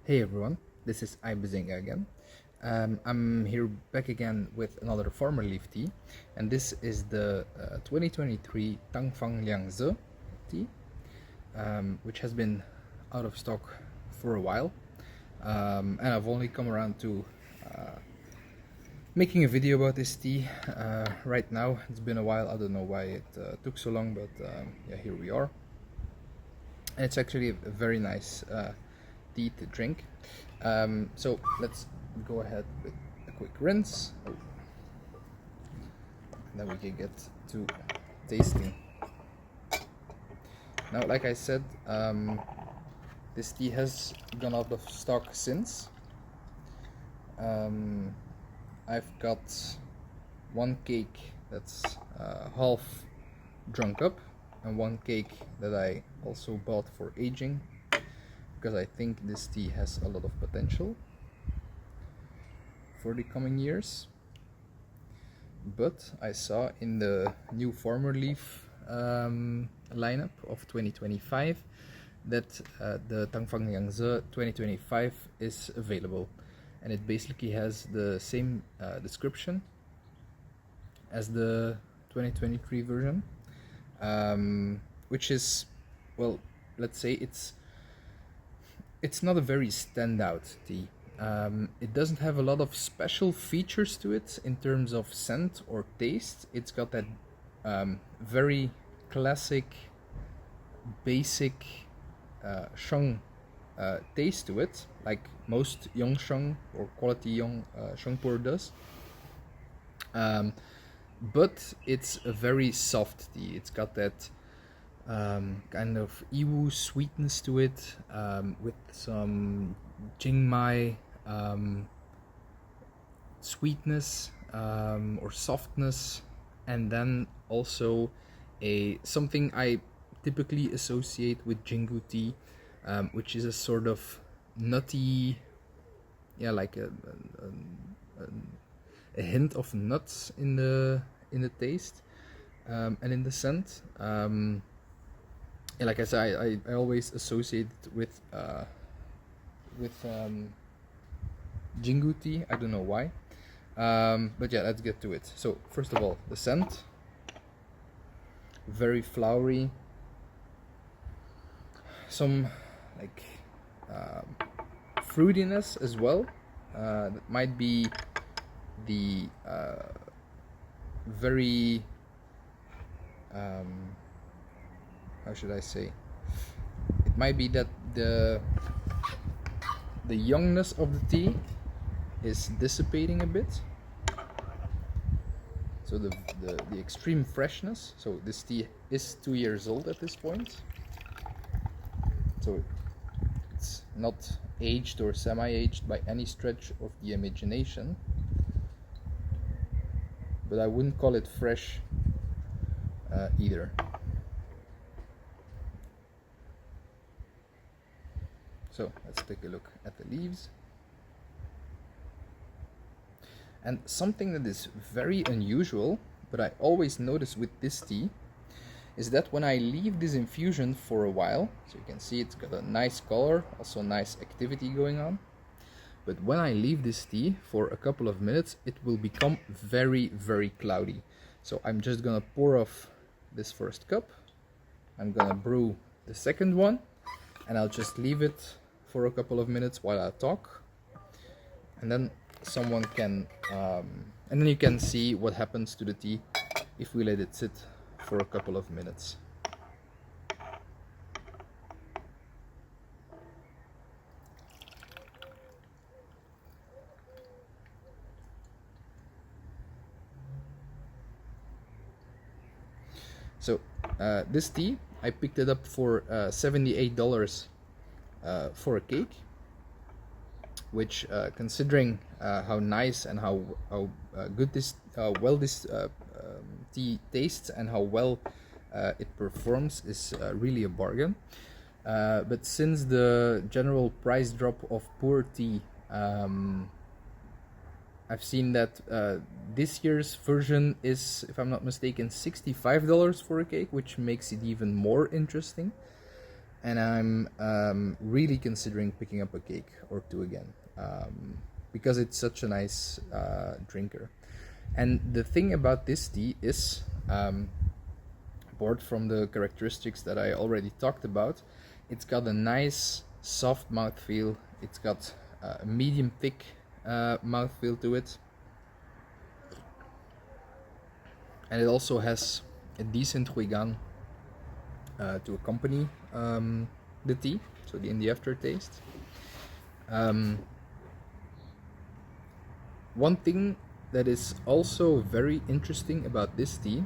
Hey everyone, this is Ibezinga again. I'm here back again with another FarmerLeaf tea, and this is the 2023 Tang Fang Liang tea, which has been out of stock for a while, and I've only come around to making a video about this tea right now. It's been a while, I don't know why it took so long, but yeah, here we are. And it's actually a very nice tea to drink. So let's go ahead with a quick rinse. And then we can get to tasting. Now, like I said, this tea has gone out of stock since. I've got one cake that's half drunk up, and one cake that I also bought for aging, because I think this tea has a lot of potential for the coming years. But I saw in the new FarmerLeaf lineup of 2025 that the Tang Fang Liang 2025 is available, and it basically has the same description as the 2023 version, which is, well, let's say it's not a very standout tea. It doesn't have a lot of special features to it in terms of scent or taste. It's got that very classic, basic sheng taste to it, like most young sheng or quality young sheng puerh does. But it's a very soft tea. It's got that kind of Iwu sweetness to it, with some Jinggu sweetness or softness, and then also something I typically associate with Jinggu tea, which is a sort of nutty, yeah, like a hint of nuts in the taste and in the scent. Like I said, I always associate it with Jinggu tea. I don't know why, but yeah, let's get to it. So first of all, the scent, very flowery, some like fruitiness as well. That might be the very how should I say? It might be that the youngness of the tea is dissipating a bit. So the extreme freshness. So this tea is 2 years old at this point. So it's not aged or semi-aged by any stretch of the imagination. But I wouldn't call it fresh either. So let's take a look at the leaves. And something that is very unusual, but I always notice with this tea, is that when I leave this infusion for a while, so you can see it's got a nice color, also nice activity going on, but when I leave this tea for a couple of minutes, it will become very, very cloudy. So I'm just gonna pour off this first cup, I'm gonna brew the second one, and I'll just leave it for a couple of minutes while I talk, and then someone can and then you can see what happens to the tea if we let it sit for a couple of minutes. So this tea, I picked it up for $78 for a cake, which considering how nice and how good this well this tea tastes and how well it performs, is really a bargain. But since the general price drop of puerh tea, I've seen that this year's version is, if I'm not mistaken, $65 for a cake, which makes it even more interesting. and I'm really considering picking up a cake or two again, because it's such a nice drinker. And the thing about this tea is, apart from the characteristics that I already talked about, it's got a nice soft mouthfeel. It's got a medium thick mouthfeel to it, and it also has a decent huigan to accompany the tea, so in the aftertaste. One thing that is also very interesting about this tea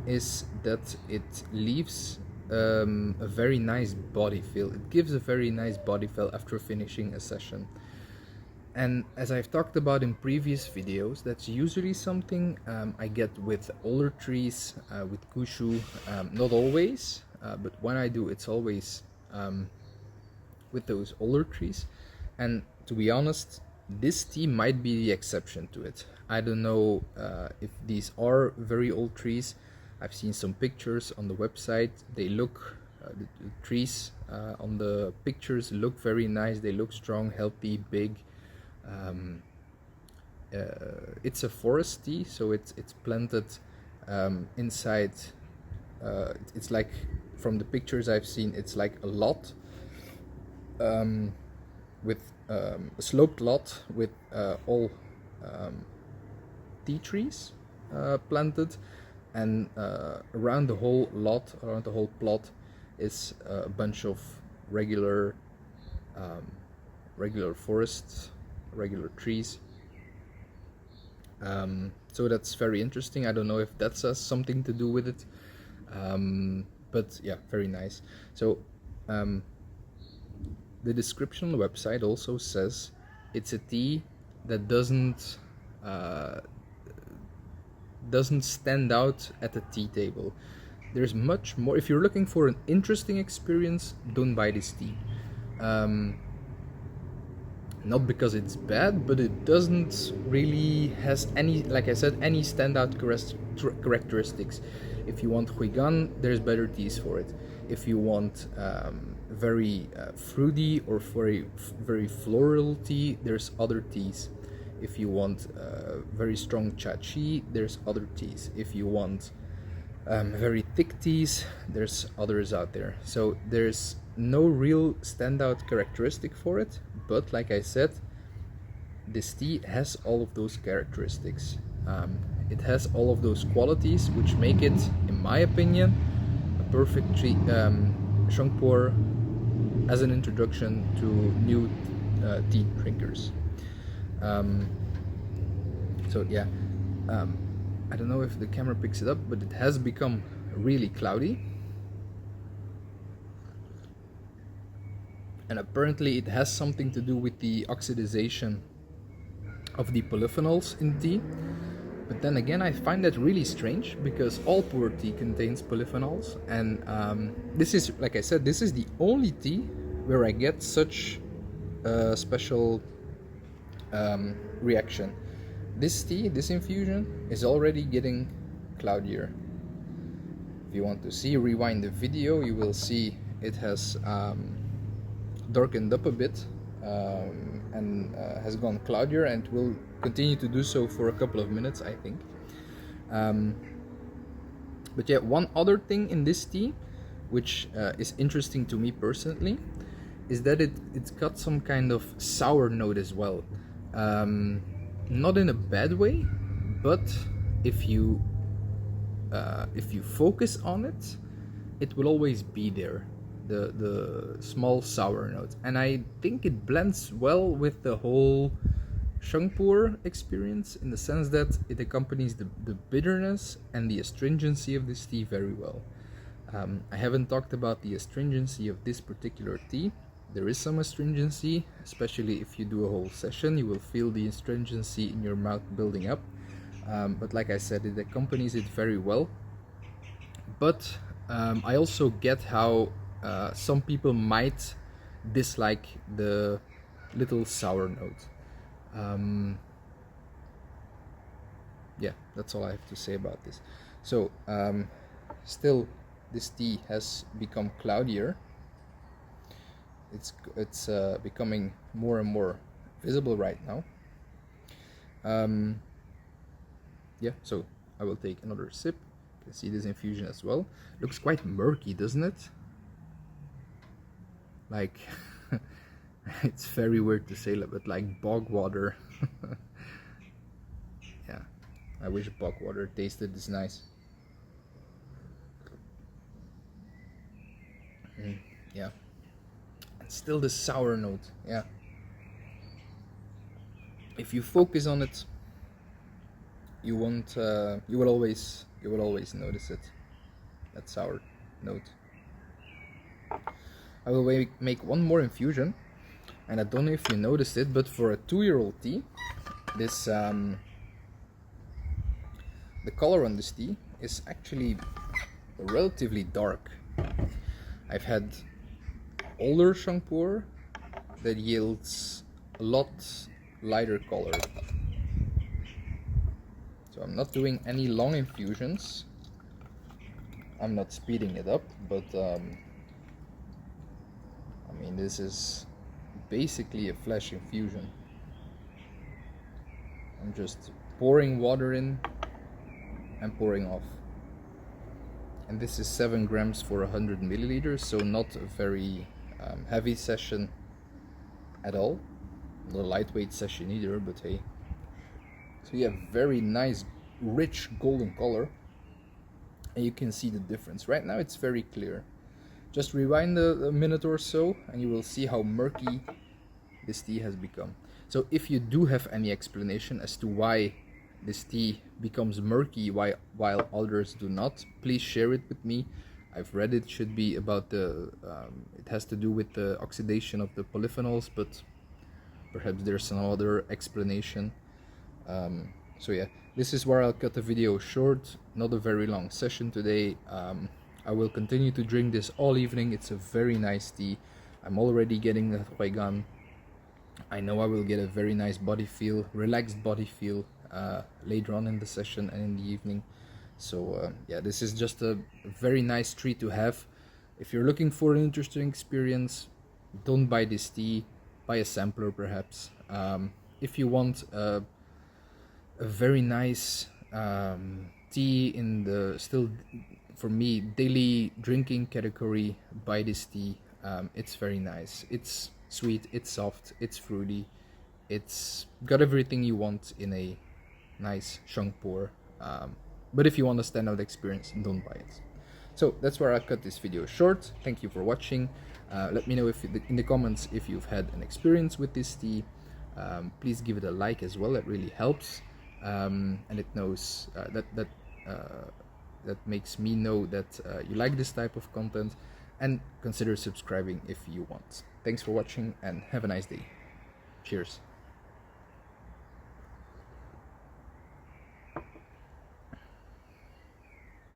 is that it leaves a very nice body feel. It gives a very nice body feel after finishing a session. And as I've talked about in previous videos, that's usually something I get with older trees, with kushu. Not always, but when I do, it's always with those older trees. And to be honest, this tea might be the exception to it. I don't know if these are very old trees. I've seen some pictures on the website. They look, the trees on the pictures look very nice. They look strong, healthy, big. It's a forest tea, so it's planted inside. It's like, from the pictures I've seen, it's like a lot with a sloped lot with all tea trees planted, and around the whole lot, around the whole plot, is a bunch of regular forests, regular trees. So that's very interesting. I don't know if that has something to do with it, but yeah, very nice. So the description on the website also says it's a tea that doesn't stand out at the tea table. There's much more. If you're looking for an interesting experience, don't buy this tea. Not because it's bad, but it doesn't really has any, like I said, any standout characteristics. If you want huigan, there's better teas for it. If you want very fruity or very floral tea, there's other teas. If you want very strong chachi, there's other teas. If you want very thick teas, there's others out there. So there's no real standout characteristic for it, but like I said, this tea has all of those characteristics. It has all of those qualities which make it, in my opinion, a perfect sheng puerh as an introduction to new tea drinkers. So yeah, I don't know if the camera picks it up, but it has become really cloudy. And apparently it has something to do with the oxidization of the polyphenols in tea. But then again, I find that really strange, because all puerh tea contains polyphenols, and this is, like I said, this is the only tea where I get such a special reaction. This tea, this infusion, is already getting cloudier. If you want to see, rewind the video, you will see it has darkened up a bit and has gone cloudier, and will continue to do so for a couple of minutes, I think. But yeah, one other thing in this tea which is interesting to me personally is that it's got some kind of sour note as well. Not in a bad way, but if you focus on it, it will always be there, the small sour note, and I think it blends well with the whole sheng puerh experience, in the sense that it accompanies the bitterness and the astringency of this tea very well. I haven't talked about the astringency of this particular tea. There is some astringency, especially if you do a whole session, you will feel the astringency in your mouth building up. But like I said, it accompanies it very well. But I also get how some people might dislike the little sour note. Yeah, that's all I have to say about this. So still, this tea has become cloudier, it's becoming more and more visible right now. Yeah, so I will take another sip. You can see this infusion as well. Looks quite murky, doesn't it? Like it's very weird to say, but like bog water. Yeah, I wish bog water tasted this nice. Yeah, and still the sour note. Yeah, if you focus on it, you won't. You will always notice it. That sour note. I will make one more infusion, and I don't know if you noticed it, but for a 2-year-old tea, this the color on this tea is actually relatively dark. I've had older puerh that yields a lot lighter color. So I'm not doing any long infusions. I'm not speeding it up, but I mean, this is basically a flash infusion. I'm just pouring water in and pouring off. And this is 7 grams for 100 milliliters, so not a very heavy session at all. Not a lightweight session either, but hey. So you have very nice, rich golden color. And you can see the difference. Right now it's very clear. Just rewind a minute or so and you will see how murky this tea has become. So if you do have any explanation as to why this tea becomes murky while others do not, please share it with me. I've read it should be about the, it has to do with the oxidation of the polyphenols, but perhaps there's another explanation. So yeah, this is where I'll cut the video short. Not a very long session today. I will continue to drink this all evening. It's a very nice tea. I'm already getting the huaygan. I know I will get a very nice body feel, relaxed body feel later on in the session and in the evening. So yeah, this is just a very nice treat to have. If you're looking for an interesting experience, don't buy this tea, buy a sampler perhaps. If you want a very nice tea in the still, for me, daily drinking category, buy this tea. It's very nice. It's sweet, it's soft, it's fruity, it's got everything you want in a nice puerh. But if you want a standout experience, don't buy it. So that's where I cut this video short. Thank you for watching. Let me know if in the comments if you've had an experience with this tea. Please give it a like as well. It really helps, and it knows that makes me know that you like this type of content, and consider subscribing if you want. Thanks for watching and have a nice day. Cheers.